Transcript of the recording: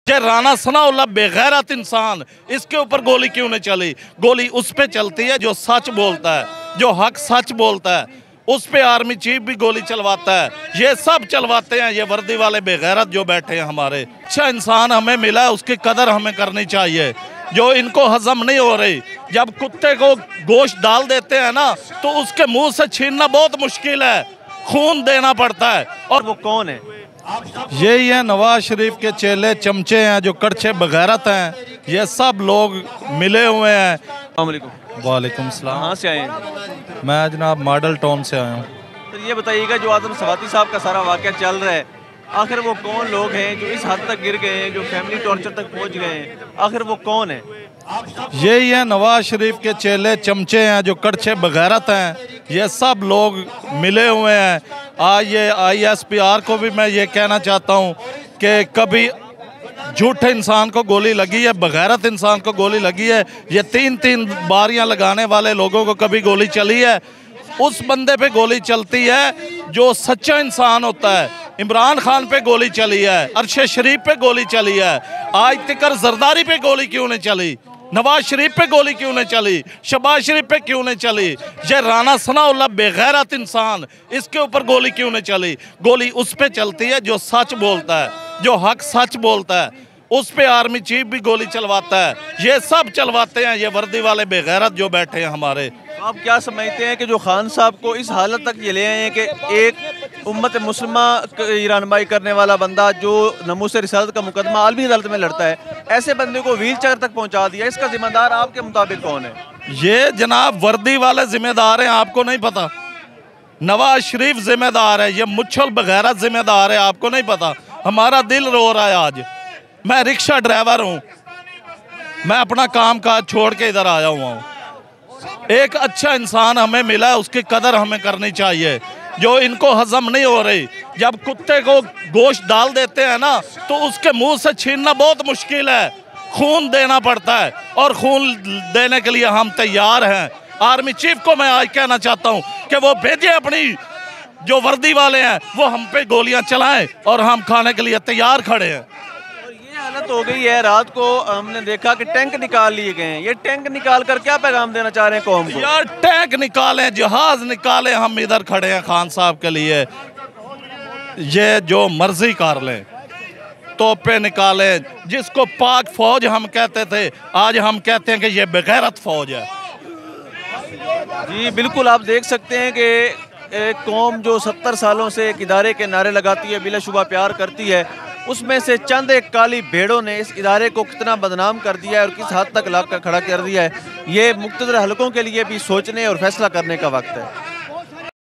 ये राना सनाउल्लाह बेगैरत इंसान, इसके ऊपर गोली क्यों नहीं चली? गोली उस पे चलती है जो सच बोलता है, जो हक सच बोलता है, उस पे आर्मी चीफ भी गोली चलवाता है। ये सब चलवाते हैं ये वर्दी वाले बेगैरत जो बैठे हैं हमारे। अच्छा इंसान हमें मिला है, उसकी कदर हमें करनी चाहिए। जो इनको हजम नहीं हो रही, जब कुत्ते को गोश्त डाल देते हैं ना तो उसके मुंह से छीनना बहुत मुश्किल है, खून देना पड़ता है। और वो कौन है? यही है नवाज शरीफ के चेले चमचे हैं जो कड़छे बगैरत हैं। ये सब लोग मिले हुए हैं। वालेकुम सलाम। कहाँ से आए हैं? मैं जनाब मॉडल टाउन से आया हूँ। तो ये बताइएगा जो आजम सवाती साहब का सारा वाक़या चल रहा है, आखिर वो कौन लोग हैं जो इस हद तक गिर गए हैं, जो फैमिली टॉर्चर तक पहुँच गए हैं? आखिर वो कौन है? यही है नवाज शरीफ के चेले चमचे हैं जो कड़छे बगैरत हैं। ये सब लोग मिले हुए हैं। आज ये ISPR को भी मैं ये कहना चाहता हूँ कि कभी झूठे इंसान को गोली लगी है, बगैरत इंसान को गोली लगी है। ये 3-3 बारियां लगाने वाले लोगों को कभी गोली चली है? उस बंदे पे गोली चलती है जो सच्चा इंसान होता है। इमरान खान पे गोली चली है, अरशद शरीफ पे गोली चली है, आज तिकर जरदारी पे गोली क्यों नहीं चली? नवाज शरीफ पे गोली क्यों नहीं चली? शहबाज शरीफ पे क्यों नहीं चली? ये राना सनाउल्लाह बेगैरत इंसान, इसके ऊपर गोली क्यों नहीं चली? गोली उस पे चलती है जो सच बोलता है, जो हक सच बोलता है, उस पे आर्मी चीफ भी गोली चलवाता है। ये सब चलवाते हैं ये वर्दी वाले बेगैरत जो बैठे हैं हमारे। आप क्या समझते हैं कि जो खान साहब को इस हालत तक ये ले आए हैं कि एक उम्मत मुस्लिमा की रहनुमाई करने वाला बंदा जो नमूस रिसालत का मुकदमा आलमी अदालत में लड़ता है, ऐसे बंदे को व्हील चेयर तक पहुंचा दिया, इसका जिम्मेदार आपके मुताबिक कौन है? ये जनाब वर्दी वाले जिम्मेदार हैं, आपको नहीं पता? नवाज शरीफ जिम्मेदार है, ये मुच्छल बगैरत जिम्मेदार है, आपको नहीं पता? हमारा दिल रो रहा है आज। मैं रिक्शा ड्राइवर हूँ, मैं अपना काम काज छोड़ के इधर आया हुआ हूँ। एक अच्छा इंसान हमें मिला है, उसकी कदर हमें करनी चाहिए। जो इनको हजम नहीं हो रही, जब कुत्ते को गोश्त डाल देते हैं ना तो उसके मुंह से छीनना बहुत मुश्किल है, खून देना पड़ता है। और खून देने के लिए हम तैयार हैं। आर्मी चीफ को मैं आज कहना चाहता हूँ कि वो भेजे अपनी जो वर्दी वाले हैं, वो हम पे गोलियां चलाएं और हम खाने के लिए तैयार खड़े हैं। हालत हो गई है, रात को हमने देखा कि टैंक निकाल लिए गए हैं। ये टैंक निकाल कर क्या पैगाम देना चाह रहे हैं कौम को? यार टैंक निकालें, जहाज निकालें, हम इधर खड़े हैं खान साहब के लिए। ये जो मर्जी कर लें, तोपे निकालें। जिसको पाक फौज हम कहते थे, आज हम कहते हैं कि ये बेगैरत फौज है। जी बिल्कुल, आप देख सकते हैं कि एक कौम जो 70 सालों से एक इदारे के नारे लगाती है, बिलाशुबा प्यार करती है, उसमें से चंद एक काली भेड़ों ने इस इदारे को कितना बदनाम कर दिया है और किस हद तक लाकर खड़ा कर दिया है। ये मुख्तलिफ हलकों के लिए भी सोचने और फैसला करने का वक्त है।